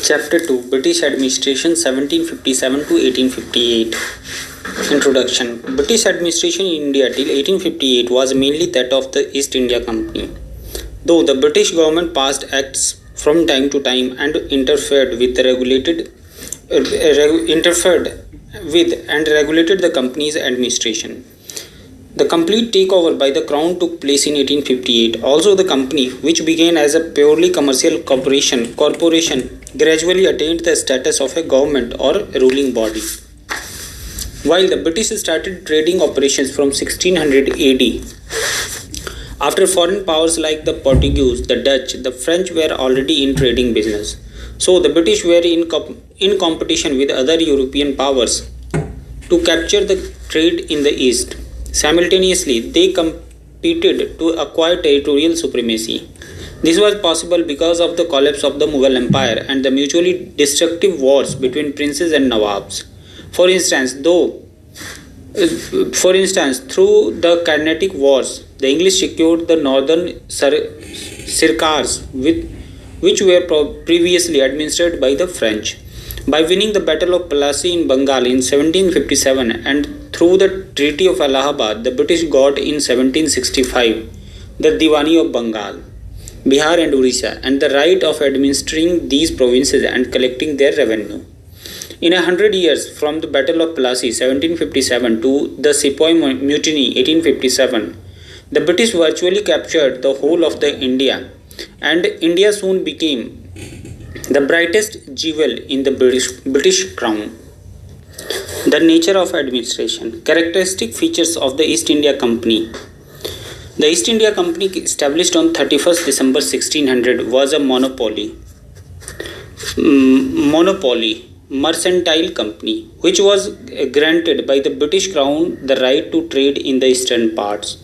Chapter 2, British Administration 1757 to 1858. Introduction. British administration in India till 1858 was mainly that of the East India Company. Though the British government passed acts from time to time and interfered with and regulated the company's administration. The complete takeover by the Crown took place in 1858. Also, the company, which began as a purely commercial corporation, gradually attained the status of a government or ruling body. While the British started trading operations from 1600 AD, after foreign powers like the Portuguese, the Dutch, the French were already in trading business. So the British were in competition with other European powers to capture the trade in the East. Simultaneously, they competed to acquire territorial supremacy. This was possible because of the collapse of the Mughal Empire and the mutually destructive wars between princes and nawabs. For instance, through the Carnatic Wars, the English secured the northern Sirkars, which were previously administered by the French. By winning the Battle of Plassey in Bengal in 1757 and through the Treaty of Allahabad, the British got in 1765 the Diwani of Bengal, Bihar and Orissa, and the right of administering these provinces and collecting their revenue. In 100 years from the Battle of Plassey 1757 to the Sepoy Mutiny 1857, the British virtually captured the whole of the India, and India soon became the brightest jewel in the British crown. The nature of administration. Characteristic features of the East India Company. The East India Company, established on 31st December 1600, was a monopoly mercantile company, which was granted by the British Crown the right to trade in the eastern parts.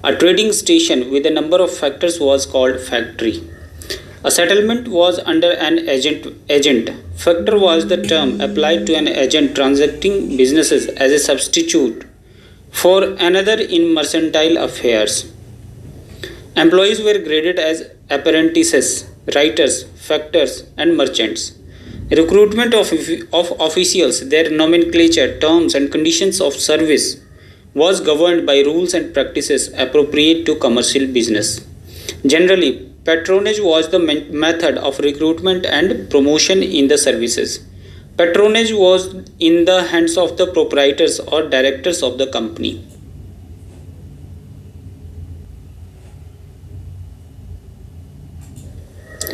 A trading station with a number of factors was called factory. A settlement was under an agent. Factor was the term applied to an agent transacting businesses as a substitute for another in mercantile affairs. Employees were graded as apprentices, writers, factors, and merchants. Recruitment of officials, their nomenclature, terms, and conditions of service was governed by rules and practices appropriate to commercial business. Generally, patronage was the method of recruitment and promotion in the services. Patronage was in the hands of the proprietors or directors of the company.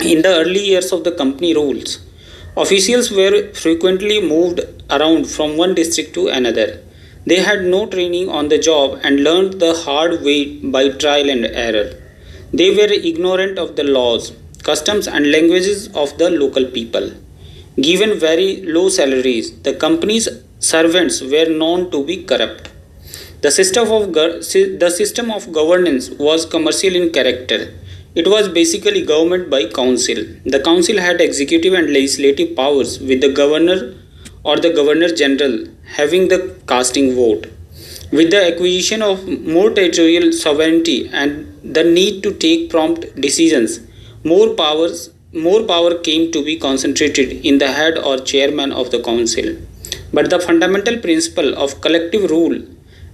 In the early years of the company rules, officials were frequently moved around from one district to another. They had no training on the job and learned the hard way by trial and error. They were ignorant of the laws, customs, and languages of the local people. Given very low salaries, the company's servants were known to be corrupt. The system of governance was commercial in character. It was basically government by council. The council had executive and legislative powers, with the governor or the governor general having the casting vote. With the acquisition of more territorial sovereignty and the need to take prompt decisions, more power came to be concentrated in the head or chairman of the council. But the fundamental principle of collective rule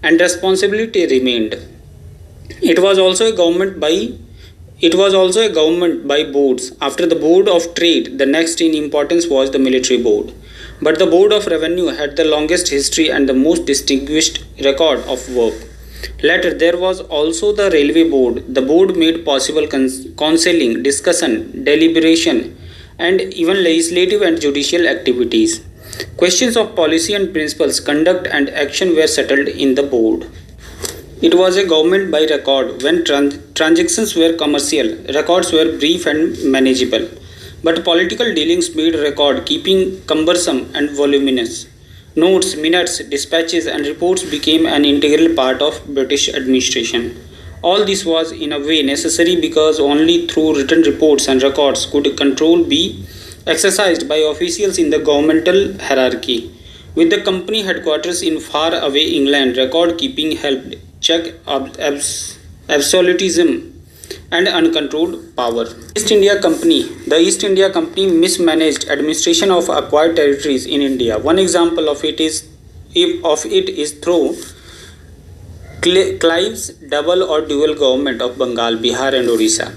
and responsibility remained. It was also a government by boards. After the Board of Trade, the next in importance was the military board. But the Board of Revenue had the longest history and the most distinguished record of work. Later, there was also the Railway Board. The board made possible counseling, discussion, deliberation, and even legislative and judicial activities. Questions of policy and principles, conduct and action were settled in the board. It was a government by record. When transactions were commercial, records were brief and manageable. But political dealings made record keeping cumbersome and voluminous. Notes, minutes, dispatches, and reports became an integral part of British administration. All this was in a way necessary because only through written reports and records could control be exercised by officials in the governmental hierarchy. With the company headquarters in far away England, record keeping helped check absolutism and uncontrolled power. East India Company. The East India Company mismanaged administration of acquired territories in India. One example of it is through Clive's double or dual government of Bengal, Bihar and Orissa.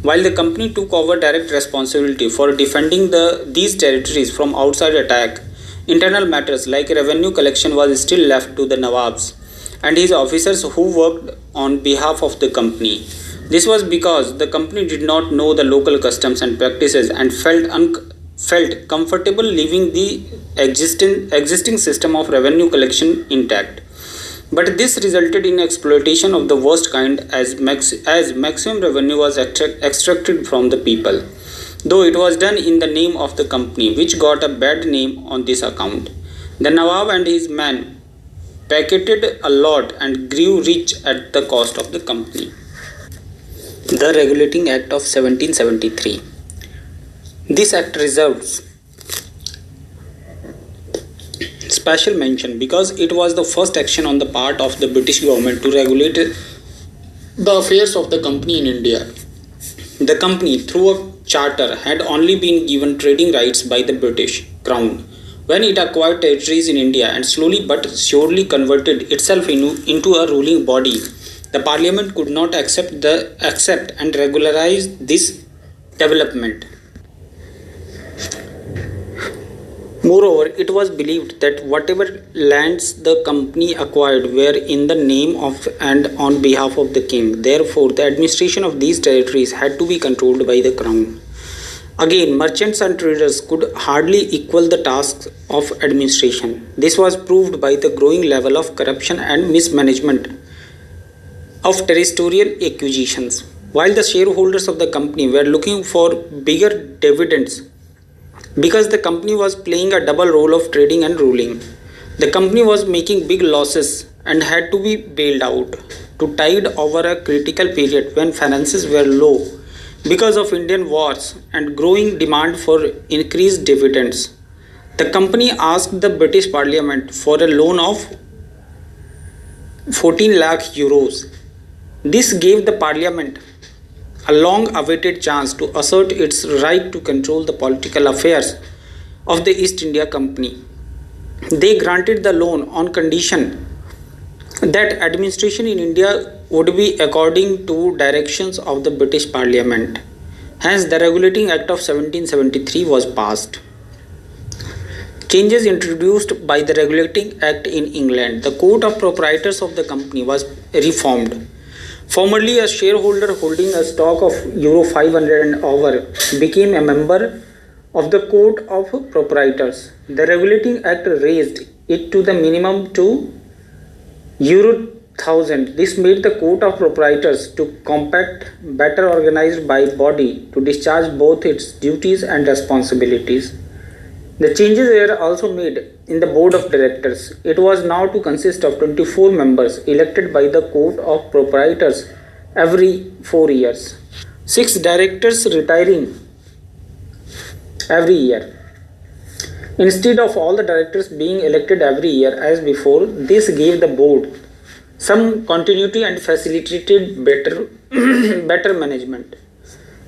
While the company took over direct responsibility for defending these territories from outside attack, internal matters like revenue collection was still left to the Nawabs and his officers who worked on behalf of the company. This was because the company did not know the local customs and practices and felt comfortable leaving the existing system of revenue collection intact. But this resulted in exploitation of the worst kind as maximum revenue was extracted from the people, though it was done in the name of the company, which got a bad name on this account. The Nawab and his men pocketed a lot and grew rich at the cost of the company. The Regulating Act of 1773. This act reserves special mention because it was the first action on the part of the British government to regulate the affairs of the company in India. The company, through a charter, had only been given trading rights by the British Crown. When it acquired territories in India and slowly but surely converted itself into a ruling body, the Parliament could not accept and regularize this development. Moreover, it was believed that whatever lands the company acquired were in the name of and on behalf of the king. Therefore, the administration of these territories had to be controlled by the crown. Again, merchants and traders could hardly equal the tasks of administration. This was proved by the growing level of corruption and mismanagement of territorial acquisitions. While the shareholders of the company were looking for bigger dividends, because the company was playing a double role of trading and ruling. The company was making big losses and had to be bailed out to tide over a critical period when finances were low because of Indian wars and growing demand for increased dividends. The company asked the British Parliament for a loan of 14 lakh euros. This gave the Parliament a long-awaited chance to assert its right to control the political affairs of the East India Company. They granted the loan on condition that administration in India would be according to directions of the British Parliament. Hence, the Regulating Act of 1773 was passed. Changes introduced by the Regulating Act in England. The Court of Proprietors of the company was reformed. Formerly a shareholder holding a stock of Euro 500 and over became a member of the Court of Proprietors. The Regulating Act raised it to the minimum to Euro 1000. This made the Court of Proprietors to compact, better organized by body to discharge both its duties and responsibilities. The changes were also made in the board of directors. It was now to consist of 24 members elected by the Court of Proprietors every 4 years. 6 directors retiring every year. Instead of all the directors being elected every year as before, this gave the board some continuity and facilitated better management.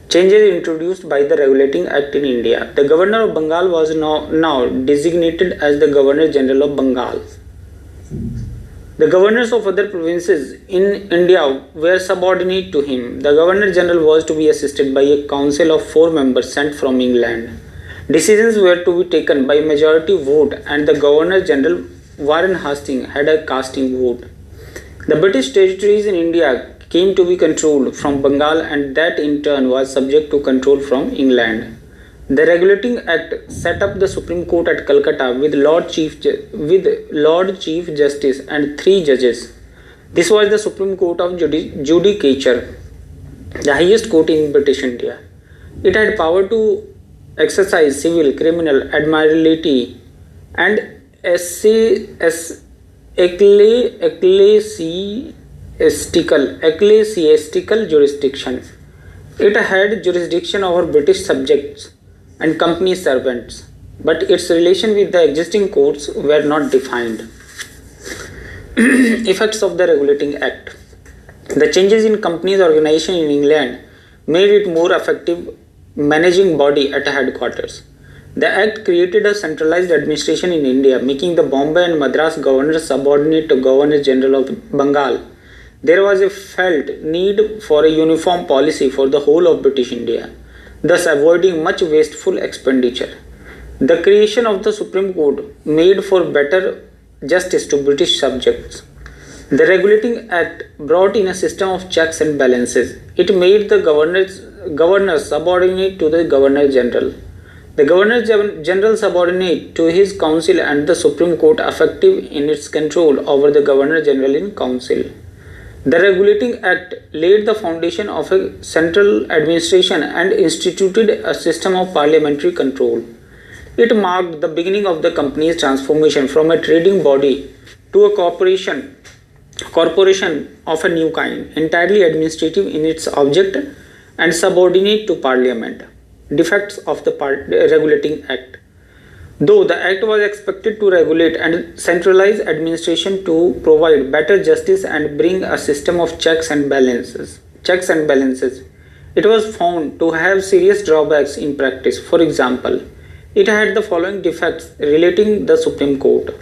Changes introduced by the Regulating Act in India. The Governor of Bengal was now designated as the Governor General of Bengal. The governors of other provinces in India were subordinate to him. The Governor General was to be assisted by a council of 4 members sent from England. Decisions were to be taken by majority vote and the Governor General Warren Hastings had a casting vote. The British territories in India came to be controlled from Bengal and that in turn was subject to control from England. The Regulating Act set up the Supreme Court at Calcutta with Lord Chief Justice and 3 judges. This was the Supreme Court of Judicature, the highest court in British India. It had power to exercise civil, criminal, admiralty and ecclesiastical jurisdiction. It had jurisdiction over British subjects and company servants, but its relation with the existing courts were not defined. Effects of the Regulating Act. The changes in companies organization in England made it more effective managing body at headquarters. The Act created a centralized administration in India, making the Bombay and Madras governors subordinate to Governor General of Bengal. There was a felt need for a uniform policy for the whole of British India, thus avoiding much wasteful expenditure. The creation of the Supreme Court made for better justice to British subjects. The Regulating Act brought in a system of checks and balances. It made the governors subordinate to the Governor General. The Governor General subordinate to his council and the Supreme Court effective in its control over the Governor General in council. The Regulating Act laid the foundation of a central administration and instituted a system of parliamentary control. It marked the beginning of the company's transformation from a trading body to a corporation of a new kind, entirely administrative in its object and subordinate to Parliament. Defects of the Regulating Act. Though the Act was expected to regulate and centralize administration to provide better justice and bring a system of checks and balances, it was found to have serious drawbacks in practice. For example, it had the following defects relating the Supreme Court.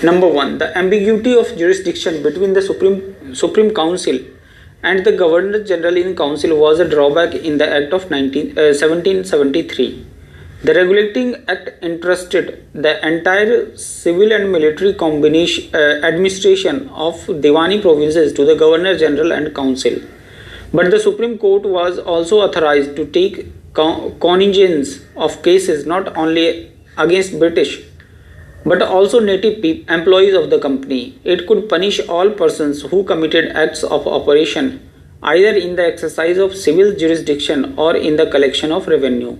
Number 1. The ambiguity of jurisdiction between the Supreme Council and the Governor General in Council was a drawback in the Act of 1773. The Regulating Act entrusted the entire civil and military administration of Diwani provinces to the Governor General and Council. But the Supreme Court was also authorized to take cognizance of cases not only against British but also native employees of the company. It could punish all persons who committed acts of operation either in the exercise of civil jurisdiction or in the collection of revenue.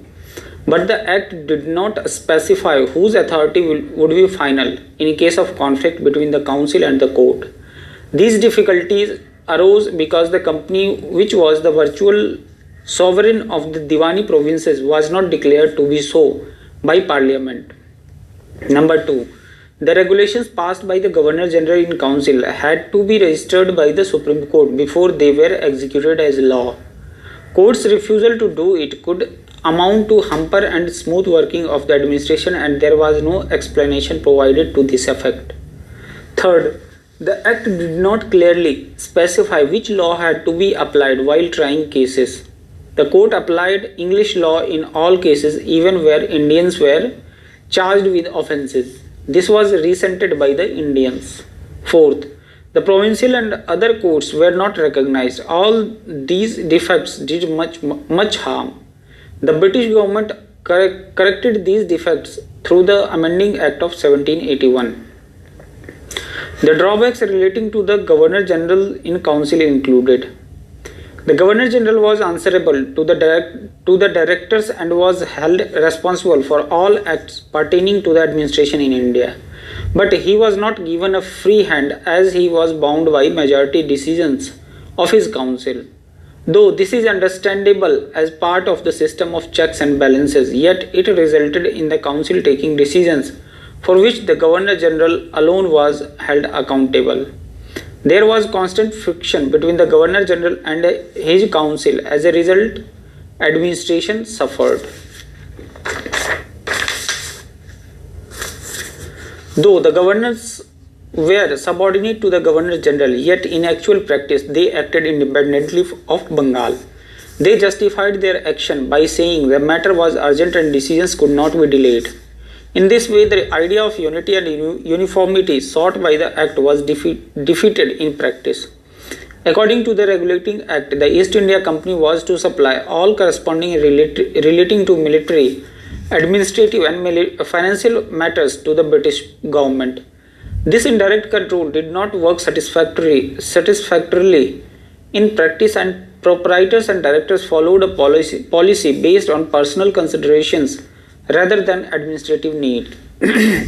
But the Act did not specify whose authority would be final in case of conflict between the council and the court. These difficulties arose because the company, which was the virtual sovereign of the Diwani provinces, was not declared to be so by Parliament. Number 2. The regulations passed by the Governor General in Council had to be registered by the Supreme Court before they were executed as law. Court's refusal to do it could amount to hamper and smooth working of the administration, and there was no explanation provided to this effect. Third, the Act did not clearly specify which law had to be applied while trying cases. The court applied English law in all cases, even where Indians were charged with offences. This was resented by the Indians. Fourth, the provincial and other courts were not recognized. All these defects did much harm. The British government corrected these defects through the Amending Act of 1781. The drawbacks relating to the Governor General in Council included: the Governor General was answerable to the directors and was held responsible for all acts pertaining to the administration in India. But he was not given a free hand, as he was bound by majority decisions of his council. Though this is understandable as part of the system of checks and balances, yet it resulted in the council taking decisions for which the Governor General alone was held accountable. There was constant friction between the Governor General and his council. As a result, administration suffered. Though the governors were subordinate to the Governor General, yet in actual practice they acted independently of Bengal. They justified their action by saying the matter was urgent and decisions could not be delayed. In this way, the idea of unity and uniformity sought by the Act was defeated in practice. According to the Regulating Act, the East India Company was to supply all corresponding relating to military, administrative and financial matters to the British government. This indirect control did not work satisfactorily in practice, and proprietors and directors followed a policy based on personal considerations rather than administrative need. The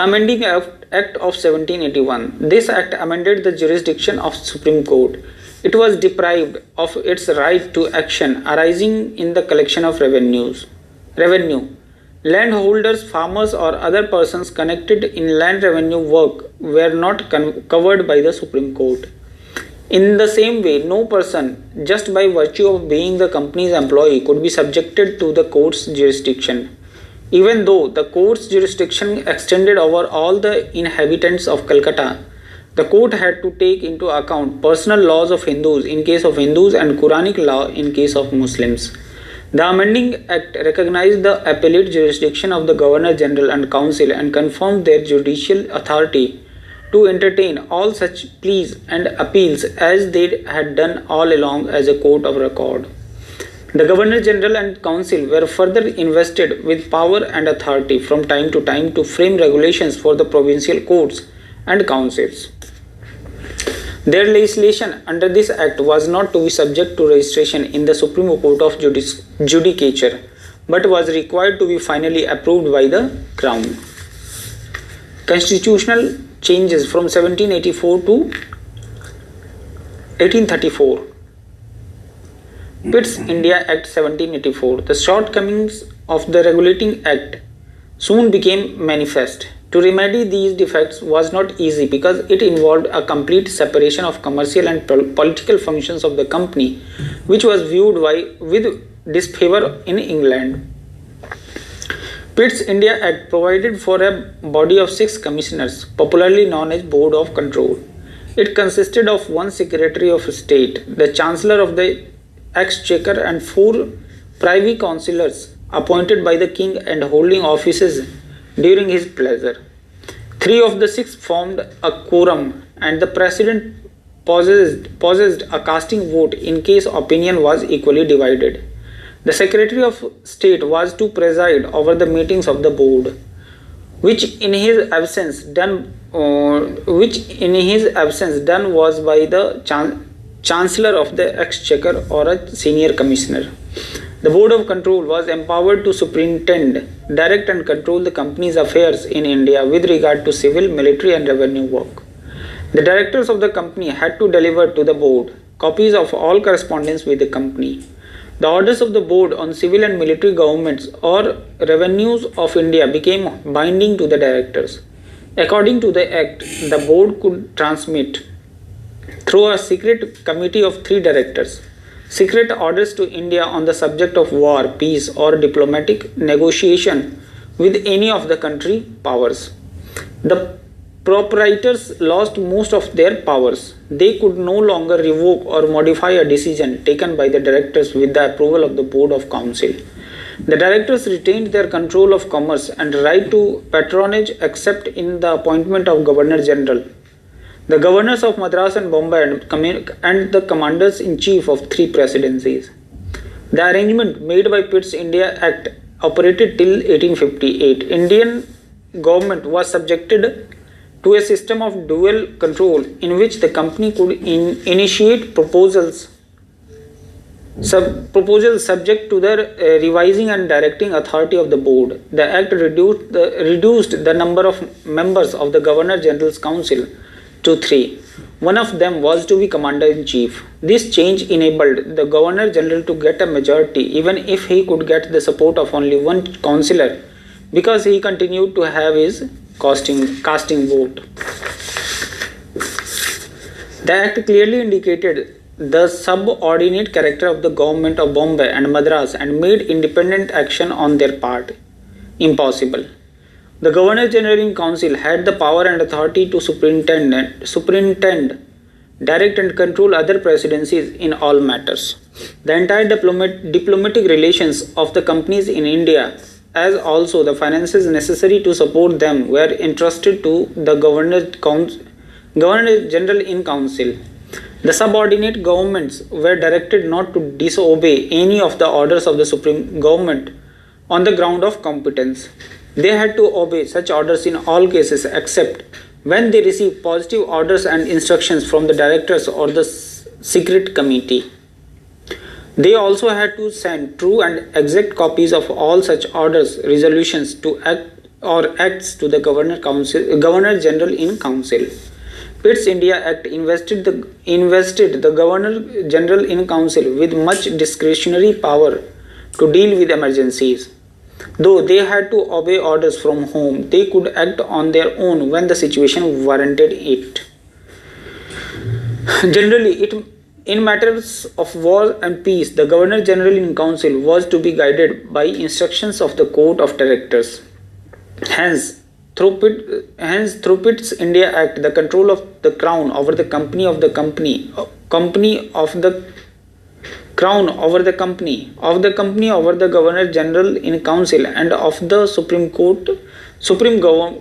Amending Act of 1781. This act amended the jurisdiction of Supreme Court. It was deprived of its right to action arising in the collection of revenue. Landholders, farmers or other persons connected in land revenue work were not covered by the Supreme Court. In the same way, no person, just by virtue of being the company's employee, could be subjected to the court's jurisdiction. Even though the court's jurisdiction extended over all the inhabitants of Calcutta, the court had to take into account personal laws of Hindus in case of Hindus and Quranic law in case of Muslims. The amending act recognized the appellate jurisdiction of the Governor General and Council and confirmed their judicial authority to entertain all such pleas and appeals as they had done all along as a court of record. The Governor General and Council were further invested with power and authority from time to time to frame regulations for the provincial courts and councils. Their legislation under this act was not to be subject to registration in the Supreme Court of Judicature, but was required to be finally approved by the Crown. Constitutional changes from 1784 to 1834. Pitt's India Act 1784. The shortcomings of the regulating act soon became manifest. To remedy these defects was not easy because it involved a complete separation of commercial and political functions of the company, which was viewed with disfavor in England. Pitt's India Act provided for a body of 6 commissioners, popularly known as Board of Control. It consisted of 1 Secretary of State, the Chancellor of the Exchequer, and 4 privy councillors appointed by the King and holding offices during his pleasure. 3 of the 6 formed a quorum, and the President possessed a casting vote in case opinion was equally divided. The Secretary of State was to preside over the meetings of the board, which in his absence done was by the Chancellor of the Exchequer or a senior commissioner. The Board of Control was empowered to superintend, direct and control the company's affairs in India with regard to civil, military and revenue work. The directors of the company had to deliver to the board copies of all correspondence with the company. The orders of the board on civil and military governments or revenues of India became binding to the directors. According to the act, the board could transmit through a secret committee of 3 directors secret orders to India on the subject of war, peace or diplomatic negotiation with any of the country powers. The proprietors lost most of their powers. They could no longer revoke or modify a decision taken by the directors with the approval of the Board of Council. The directors retained their control of commerce and right to patronage except in the appointment of Governor General, the governors of Madras and Bombay and the commanders-in-chief of 3 presidencies. The arrangement made by Pitt's India Act operated till 1858. Indian government was subjected to a system of dual control in which the company could initiate proposals subject to the revising and directing authority of the board. The act reduced the number of members of the Governor General's Council to 3. One of them was to be Commander-in-Chief. This change enabled the Governor General to get a majority even if he could get the support of only 1 councillor because he continued to have his casting vote. The act clearly indicated the subordinate character of the government of Bombay and Madras and made independent action on their part impossible. The Governor General in Council had the power and authority to superintend, direct and control other presidencies in all matters. The entire diplomatic relations of the companies in India, as also the finances necessary to support them, were entrusted to the Governor General in Council. The subordinate governments were directed not to disobey any of the orders of the Supreme Government on the ground of competence. They had to obey such orders in all cases except when they received positive orders and instructions from the directors or the secret committee. They also had to send true and exact copies of all such orders, resolutions to acts to the Governor General in Council. Pitt's India Act invested the Governor General in Council with much discretionary power to deal with emergencies. Though they had to obey orders from home, they could act on their own when the situation warranted it. Generally, in matters of war and peace, the Governor General in Council was to be guided by instructions of the Court of Directors. Hence, through its India Act, the control of the Crown over the company of the Crown over the company over the Governor General in Council, and of the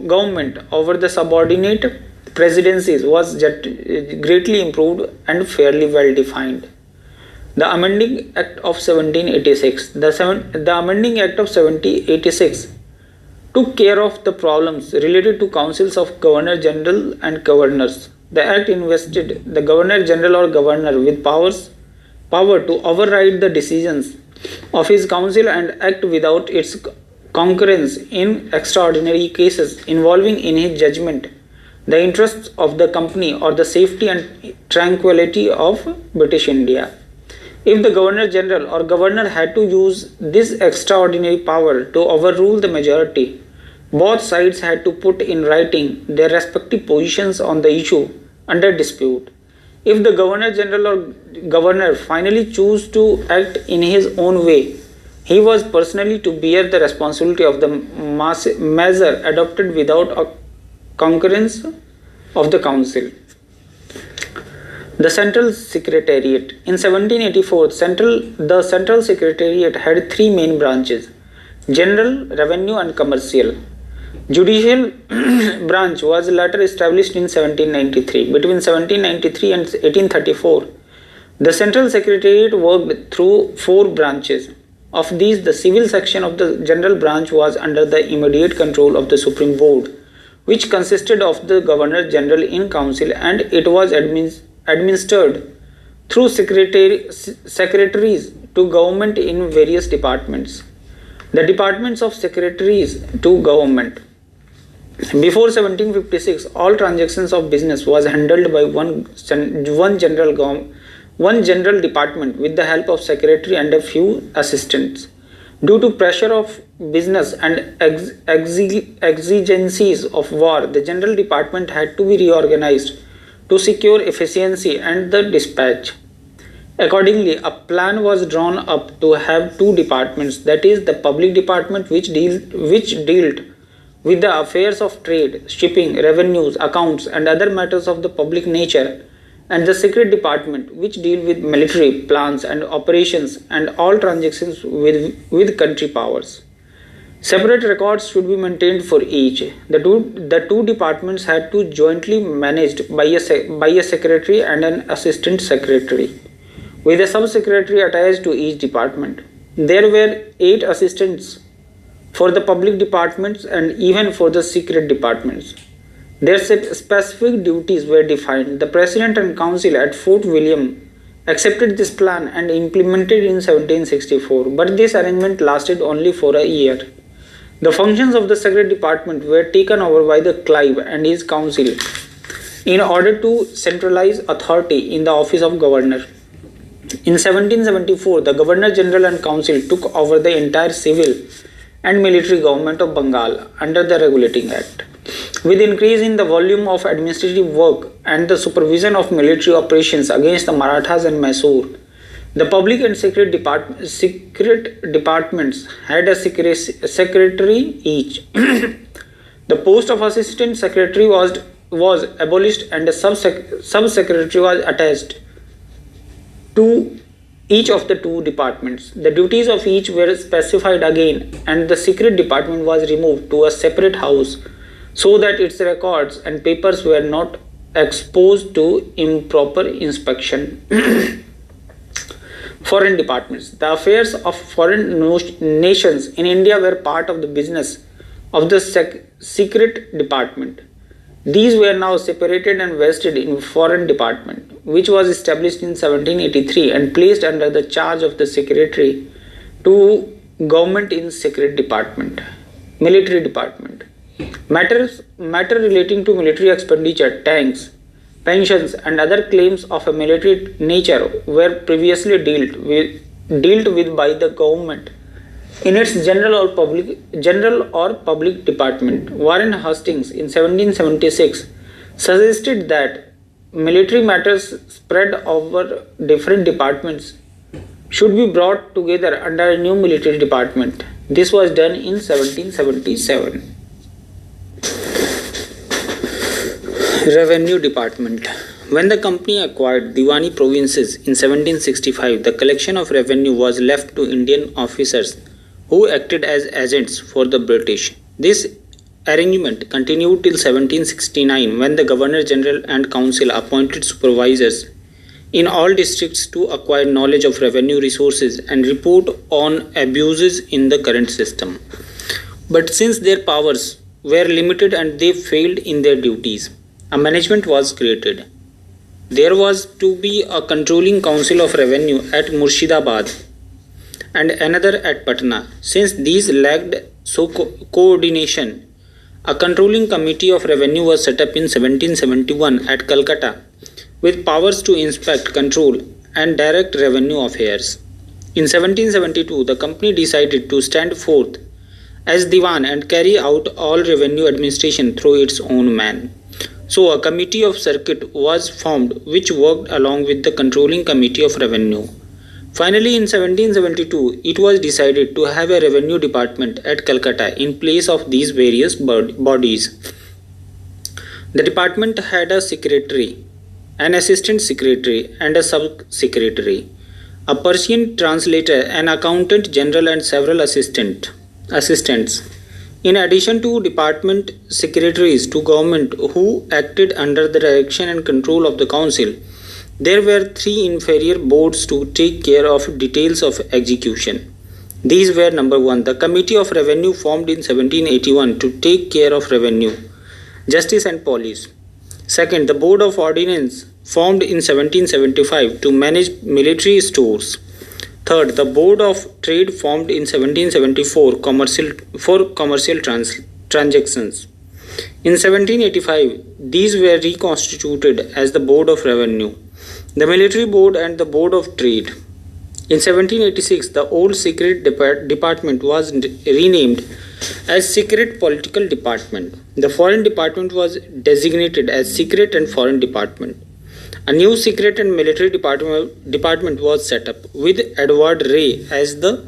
Government over the subordinate presidencies was greatly improved and fairly well defined. The Amending Act of 1786. The Amending Act of 1786 took care of the problems related to councils of Governor General and governors. The Act invested the Governor General or Governor with power to override the decisions of his council and act without its concurrence in extraordinary cases involving in his judgment the interests of the company or the safety and tranquility of British India. If the Governor General or Governor had to use this extraordinary power to overrule the majority, both sides had to put in writing their respective positions on the issue under dispute. If the Governor General or Governor finally chose to act in his own way, he was personally to bear the responsibility of the measure adopted without a concurrence of the Council. The Central Secretariat. In 1784, the Central Secretariat had three main branches: General, Revenue and Commercial. Judicial branch was later established in 1793. Between 1793 and 1834, the Central Secretariat worked through four branches. Of these, the civil section of the General Branch was under the immediate control of the Supreme Board, which consisted of the Governor General in Council, and it was administered through secretaries to government in various departments. The departments of secretaries to government. Before 1756, all transactions of business was handled by one general department with the help of secretary and a few assistants. Due to pressure of business and exigencies of war, the general department had to be reorganized to secure efficiency and the dispatch. Accordingly, a plan was drawn up to have two departments, that is, the public department which dealt with the affairs of trade, shipping, revenues, accounts and other matters of the public nature, and the secret department which deal with military plans and operations and all transactions with country powers. Separate records should be maintained for each. The two departments had to jointly managed by a secretary and an assistant secretary, with a sub-secretary attached to each department. There were 8 assistants for the public departments and even for the secret departments. Their specific duties were defined. The President and Council at Fort William accepted this plan and implemented in 1764, but this arrangement lasted only for a year. The functions of the secret department were taken over by the Clive and his council in order to centralize authority in the office of governor. In 1774, the Governor General and Council took over the entire civil and military government of Bengal under the Regulating Act. With increase in the volume of administrative work and the supervision of military operations against the Marathas and Mysore, the public and secret departments had a secretary each. The post of assistant secretary was abolished and a sub-secretary was attached to each of the two departments. The duties of each were specified again, and the secret department was removed to a separate house so that its records and papers were not exposed to improper inspection. Foreign departments. The affairs of foreign nations in India were part of the business of the secret department. These were now separated and vested in Foreign Department, which was established in 1783 and placed under the charge of the Secretary to Government in Secret Department. Military Department. Matter relating to military expenditure, tanks, pensions and other claims of a military nature were previously dealt with by the government in its general or public department. Warren Hastings in 1776 suggested that military matters spread over different departments should be brought together under a new military department. This was done in 1777. Revenue Department. When the company acquired Diwani provinces in 1765, the collection of revenue was left to Indian officers who acted as agents for the British. This arrangement continued till 1769 when the Governor General and Council appointed supervisors in all districts to acquire knowledge of revenue resources and report on abuses in the current system. But since their powers were limited and they failed in their duties, a management was created. There was to be a controlling council of revenue at Murshidabad and another at Patna. Since these lacked coordination, a controlling committee of revenue was set up in 1771 at Calcutta with powers to inspect, control, and direct revenue affairs. In 1772, the company decided to stand forth as Diwan and carry out all revenue administration through its own man. So a committee of circuit was formed which worked along with the controlling committee of revenue. Finally, in 1772, it was decided to have a revenue department at Calcutta in place of these various bodies. The department had a secretary, an assistant secretary, and a sub-secretary, a Persian translator, an accountant general, and several assistants. In addition to department secretaries to government who acted under the direction and control of the council, there were three inferior boards to take care of details of execution. These were: number 1, the Committee of Revenue formed in 1781 to take care of revenue, justice and police. Second, the Board of Ordnance formed in 1775 to manage military stores. Third, the Board of Trade formed in 1774 for commercial transactions. In 1785, these were reconstituted as the Board of Revenue, the Military Board, and the Board of Trade. In 1786, the old Secret Department was renamed as Secret Political Department. The Foreign Department was designated as Secret and Foreign Department. A new Secret and Military Department was set up with Edward Ray as the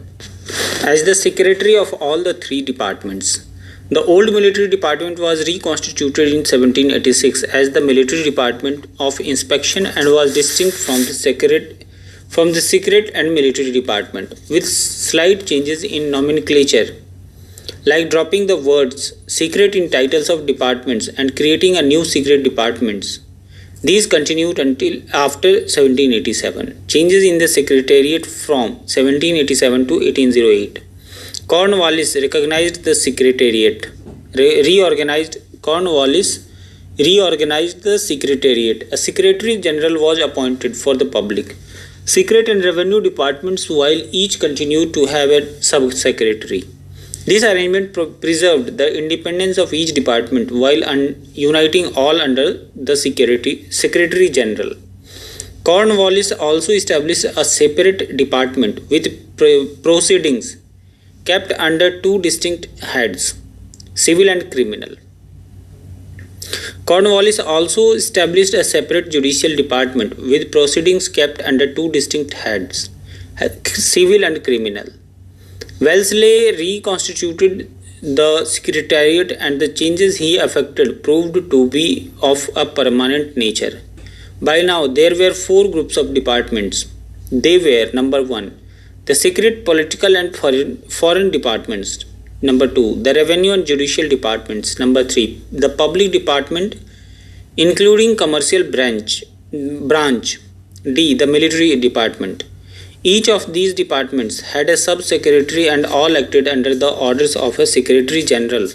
secretary of all the three departments. The old military department was reconstituted in 1786 as the Military Department of Inspection and was distinct from the Secret and Military Department, with slight changes in nomenclature, like dropping the words secret in titles of departments and creating a new secret departments. These continued until after 1787. Changes in the Secretariat from 1787 to 1808. Cornwallis recognized the Secretariat, reorganized the Secretariat. A Secretary General was appointed for the public, secret and revenue departments, while each continued to have a sub-secretary. This arrangement preserved the independence of each department while uniting all under the Secretary General. Cornwallis also established a separate department with proceedings kept under two distinct heads, civil and criminal. Cornwallis also established a separate judicial department with proceedings kept under two distinct heads, civil and criminal. Wellesley reconstituted the Secretariat, and the changes he effected proved to be of a permanent nature. By now, there were four groups of departments. They were: number 1, the secret, political and foreign departments; number 2, the revenue and judicial departments; number 3, the public department, including commercial branch; D, the military department. Each of these departments had a sub-secretary and all acted under the orders of a Secretary General,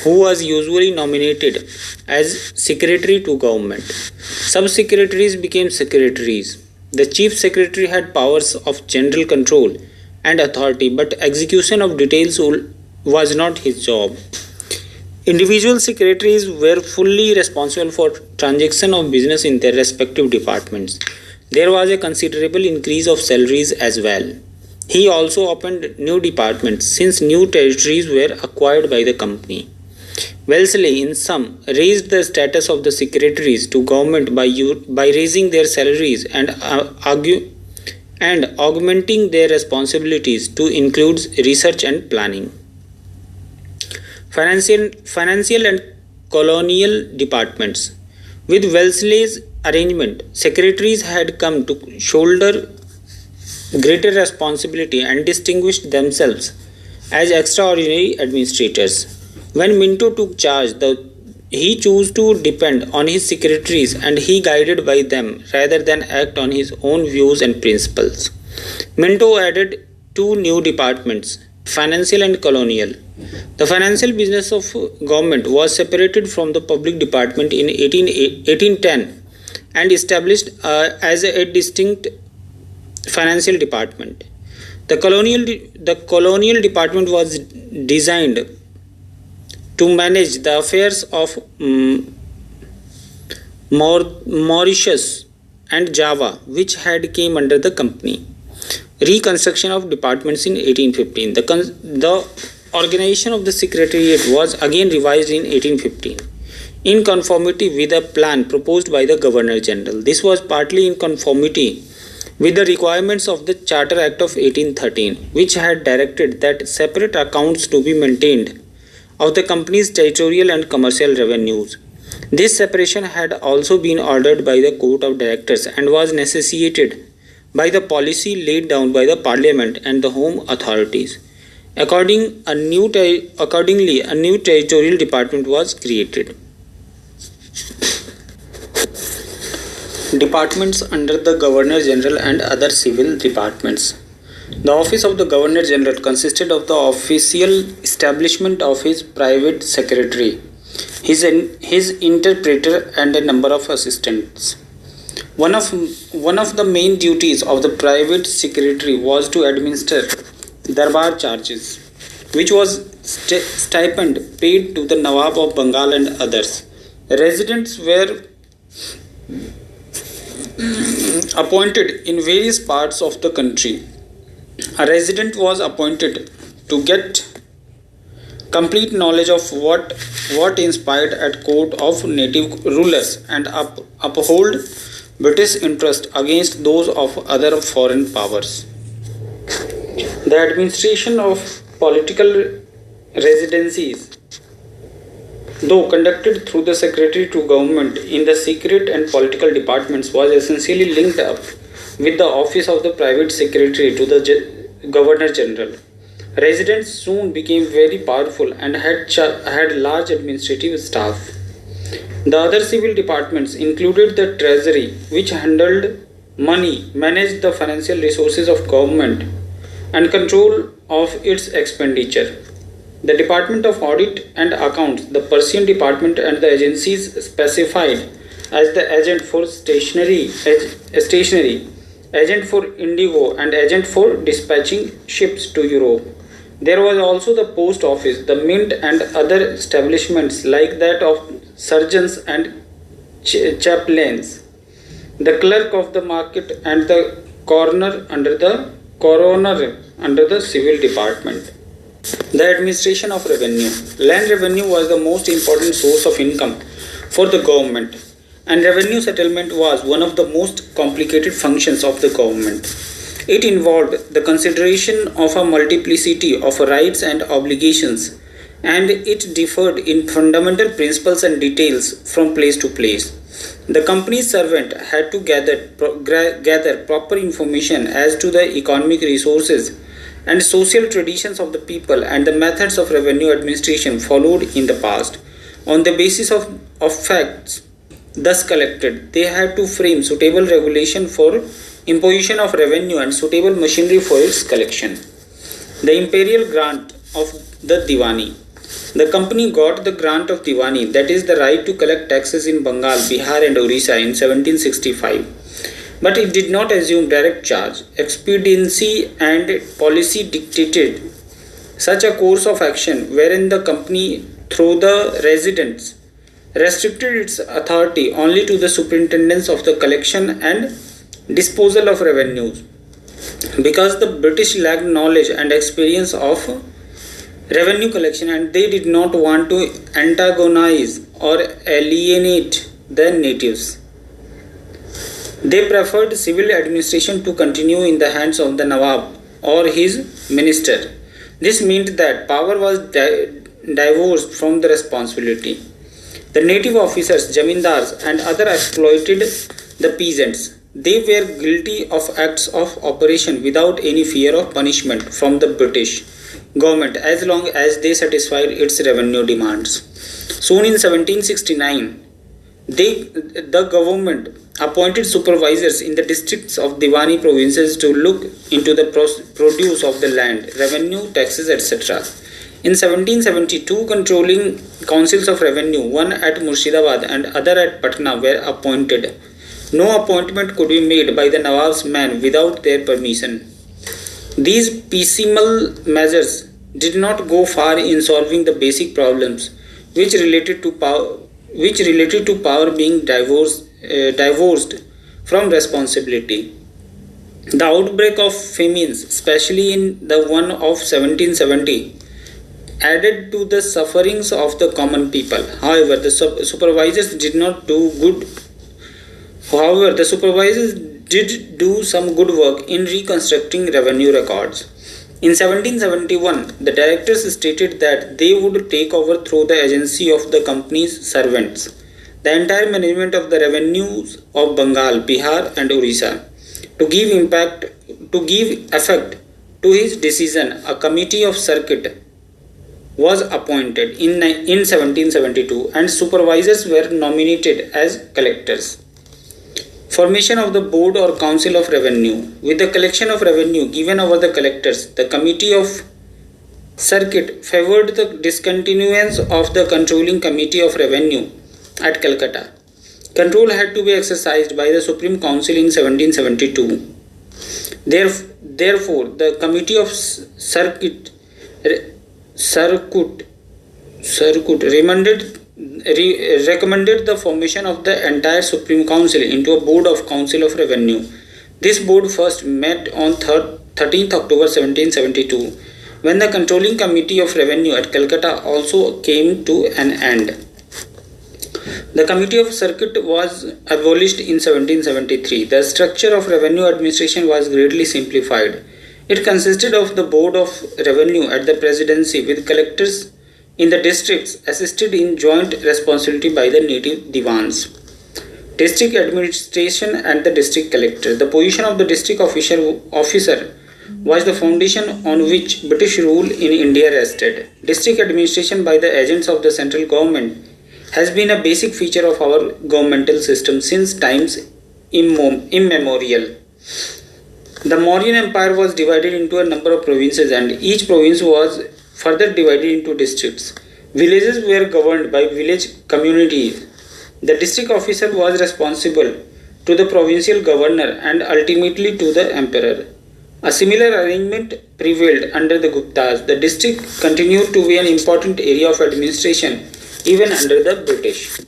who was usually nominated as Secretary to Government. Sub-secretaries became secretaries. The Chief Secretary had powers of general control and authority, but execution of details was not his job. Individual secretaries were fully responsible for transaction of business in their respective departments. There was a considerable increase of salaries as well. He also opened new departments since new territories were acquired by the company. Wellesley, in sum, raised the status of the secretaries to government by raising their salaries and augmenting their responsibilities to include research and planning. Financial and colonial departments. With Wellesley's arrangement, secretaries had come to shoulder greater responsibility and distinguished themselves as extraordinary administrators. When Minto took charge, he chose to depend on his secretaries and he guided by them rather than act on his own views and principles. Minto added two new departments, financial and colonial. The financial business of government was separated from the public department in 1810 and established as a distinct financial department. The colonial department was designed to manage the affairs of Mauritius and Java, which had came under the company. Reconstruction of departments in 1815. The organization of the secretariat was again revised in 1815 in conformity with a plan proposed by the Governor General. This was partly in conformity with the requirements of the Charter Act of 1813, which had directed that separate accounts to be maintained of the company's territorial and commercial revenues. This separation had also been ordered by the Court of Directors and was necessitated by the policy laid down by the Parliament and the Home authorities. Accordingly, a new territorial department was created. Departments under the Governor General and other civil departments. The office of the Governor General consisted of the official establishment of his private secretary, his interpreter, and a number of assistants. One of the main duties of the private secretary was to administer darbar charges, which was stipend paid to the Nawab of Bengal and others. Residents were appointed in various parts of the country. A resident was appointed to get complete knowledge of what inspired at court of native rulers and uphold British interest against those of other foreign powers. The administration of political residencies, though conducted through the secretary to government in the secret and political departments, was essentially linked up with the office of the private secretary to the Governor General. Residents soon became very powerful and had large administrative staff. The other civil departments included the treasury, which handled money, managed the financial resources of government, and control of its expenditure. The Department of Audit and Accounts, the Persian Department, and the agencies specified as the agent for stationery, agent for indigo, and agent for dispatching ships to Europe. There was also the post office, the mint, and other establishments like that of surgeons and chaplains, the clerk of the market, and the coroner under the civil department. The administration of revenue. Land revenue was the most important source of income for the government, and revenue settlement was one of the most complicated functions of the government. It involved the consideration of a multiplicity of rights and obligations, and it differed in fundamental principles and details from place to place. The company's servant had to gather proper information as to the economic resources and social traditions of the people and the methods of revenue administration followed in the past. On the basis of facts thus collected, they had to frame suitable regulation for imposition of revenue and suitable machinery for its collection. The imperial grant of the Diwani. The company got the grant of Diwani, that is the right to collect taxes in Bengal, Bihar and Orissa in 1765. But it did not assume direct charge. Expediency and policy dictated such a course of action wherein the company, through the residents, restricted its authority only to the superintendence of the collection and disposal of revenues. Because the British lacked knowledge and experience of revenue collection, and they did not want to antagonize or alienate the natives. They preferred civil administration to continue in the hands of the Nawab or his minister. This meant that power was divorced from the responsibility. The native officers, jamindars, and others exploited the peasants. They were guilty of acts of oppression without any fear of punishment from the British government as long as they satisfied its revenue demands. Soon in 1769, the government appointed supervisors in the districts of Diwani provinces to look into the produce of the land, revenue, taxes, etc. In 1772, controlling councils of revenue, one at Murshidabad and other at Patna, were appointed. No appointment could be made by the Nawab's men without their permission. These piecemeal measures did not go far in solving the basic problems which related to power being divorced from responsibility. The outbreak of famines, especially in the one of 1770, added to the sufferings of the common people. However, the supervisors did not do good. However, the supervisors did do some good work in reconstructing revenue records. In 1771, the directors stated that they would take over through the agency of the company's servants the entire management of the revenues of Bengal, Bihar, and Orissa. To give effect to his decision, a committee of circuit was appointed in 1772 and supervisors were nominated as collectors. Formation of the Board or Council of Revenue. With the collection of revenue given over the collectors, the Committee of Circuit favored the discontinuance of the Controlling Committee of Revenue at Calcutta. Control had to be exercised by the Supreme Council in 1772. Therefore, the Committee of Circuit recommended the formation of the entire Supreme Council into a Board of Council of Revenue. This board first met on 13th October 1772, when the Controlling Committee of Revenue at Calcutta also came to an end. The Committee of Circuit was abolished in 1773. The structure of revenue administration was greatly simplified. It consisted of the Board of Revenue at the Presidency with collectors in the districts assisted in joint responsibility by the native divans. District administration and the district collector. The position of the district officer was the foundation on which British rule in India rested. District administration by the agents of the central government has been a basic feature of our governmental system since times immemorial. The Mauryan Empire was divided into a number of provinces, and each province was further divided into districts. Villages were governed by village communities. The district officer was responsible to the provincial governor and ultimately to the emperor. A similar arrangement prevailed under the Guptas. The district continued to be an important area of administration even under the British.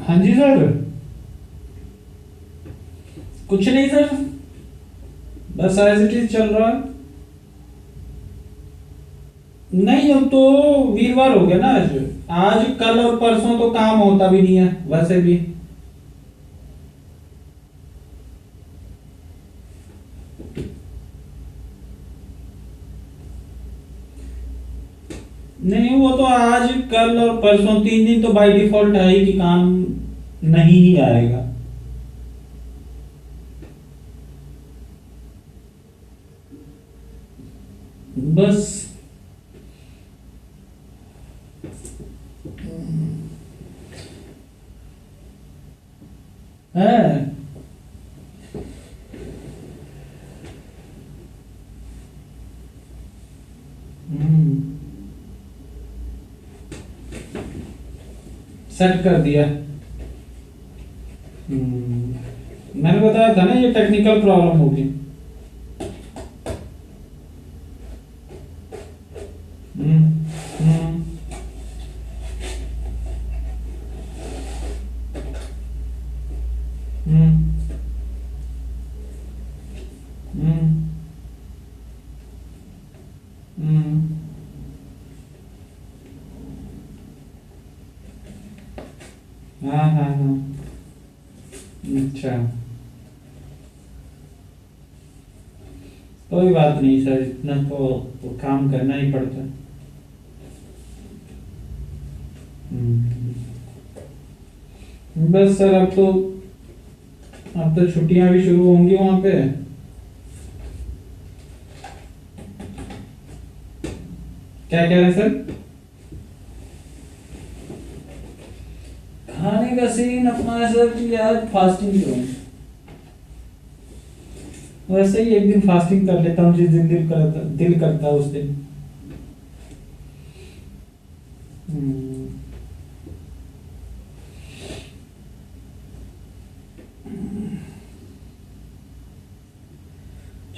हाँ जी sir, कुछ नहीं sir, बस as it is चल रहा है। नहीं, अब तो वीरवार हो गया ना। आज कल और परसों तो काम होता भी नहीं है वैसे भी। नहीं, वो तो आज कल और परसों 3 दिन तो बाय डिफॉल्ट है कि काम नहीं ही आएगा। बस है। सेट कर दिया। मैंने बताया था ना ये टेक्निकल प्रॉब्लम होगी। हम्म हम्म हम्म हम्म हम्म हाँ हाँ हाँ। अच्छा, कोई बात नहीं सर, इतना तो काम करना ही पड़ता है। बस सर, अब तो छुट्टियां भी शुरू होंगी वहां पे। क्या कह रहे हैं सर? खाने का सीन अपना है सर कि यार फास्टिंग करूं। वैसे ही एक दिन फास्टिंग कर लेता हूँ जिस दिन दिल करता है उस दिन। हम्म,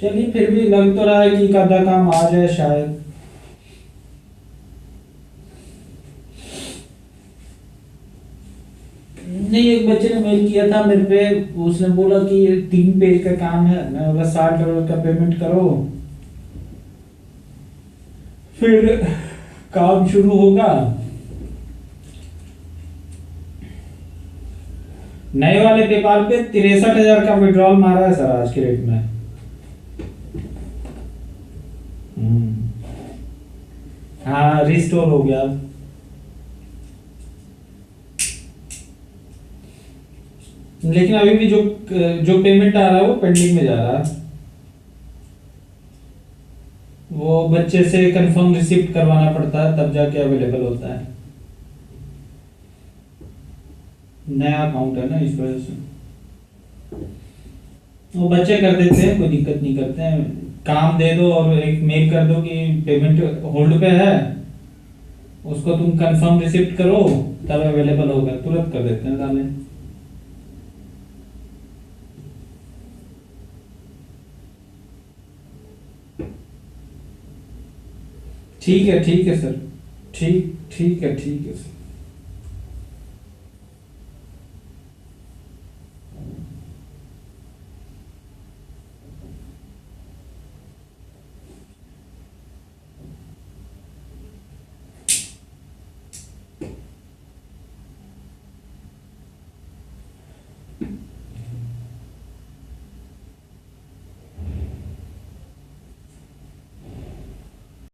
चलिए, फिर भी लग तो रहा है कि एक आधा काम आ जाए शायद। नहीं, एक बच्चे ने मेल किया था मेरे पे। उसने बोला कि ये 3 पेज का काम है। मैं बोला $60 का पेमेंट करो, फिर काम शुरू होगा। नए वाले पेपाल पे 63,000 का विड्रॉल मारा है सर आज के रेट में। हाँ, रिस्टोर हो गया। लेकिन अभी भी जो जो पेमेंट आ रहा है वो पेंडिंग में जा रहा है। वो बच्चे से कंफर्म रिसिप्ट करवाना पड़ता है तब जाके अवेलेबल होता है। नया अकाउंट है ना, इस वजह से वो बच्चे कर देते हैं, कोई दिक्कत नहीं करते हैं। काम दे दो और एक मेल कर दो कि पेमेंट होल्ड पे है, उसको तुम कंफर्म रिसिप्ट करो, तब अवेलेबल होगा, तुरंत कर देते हैं डालें। ठीक है सर। ठीक ठीक है सर।